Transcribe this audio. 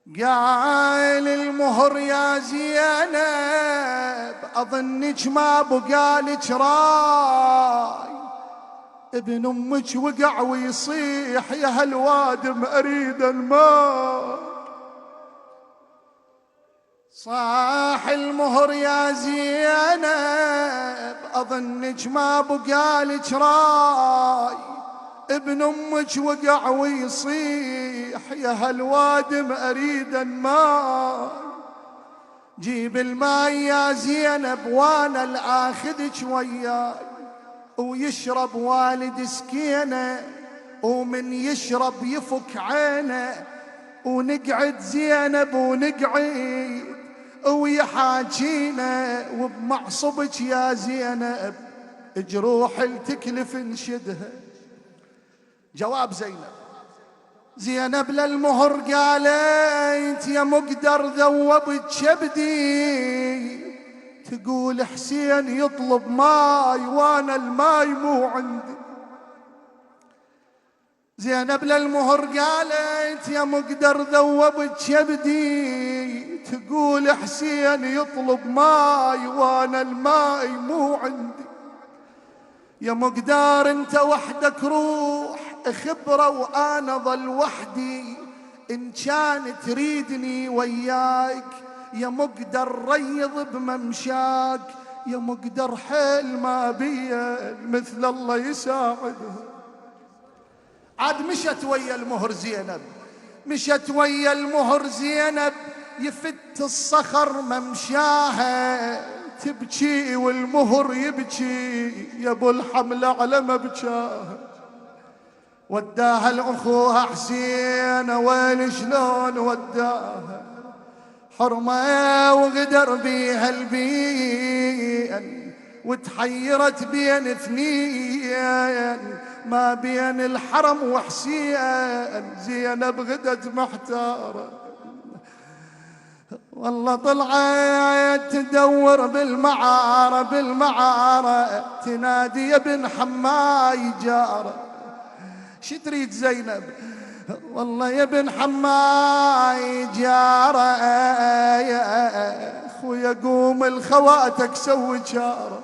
قال المهر يا زينب أظنك ما بقالك راي، ابن أمك وقع ويصيح يا هالوادم أريد الماء. صاح المهر يا زينب أظنك ما بقالك راي، ابن أمك وقع ويصيح يا هالوادم أريد الماء. جيب الماء يا زينب وانا الآخذك وياي، ويشرب والد سكينه ومن يشرب يفك عينه، ونقعد زينب ونقعد ويحاجينا، وبمعصبك يا زينب جروح التكلف نشدها. جواب زينب للمهر قالت يا مقدر ذوبت شبدي، تقول حسين يطلب ماي وانا الماي مو عندي. زينب للمهر قالت يا مقدر ذوبت شبدي، تقول حسين يطلب ماي وانا الماي مو عندي. يا مقدار انت وحدك روح خبرة وانا ظل وحدي، ان كان تريدني وياك يا مقدر ريض بممشاك. يا مقدر حيل ما بيا مثل الله يساعده. عاد مشت ويا المهر زينب، مشت ويا المهر زينب، يفت الصخر ممشاها، تبكي والمهر يبكي يا ابو الحمله على مبكاها. وداها لاخوها حسين وين شلون وداها، حرمه وغدر بيها البين، وتحيرت بين اثنين ما بين الحرم وحسين. زينب غدت محتاره، والله طلعت تدور بالمعارة تنادي يا ابن حماي جاره. شي تريد زينب؟ والله يا ابن حماي جاره، يا اخويا قوم لخواتك سوي جاره.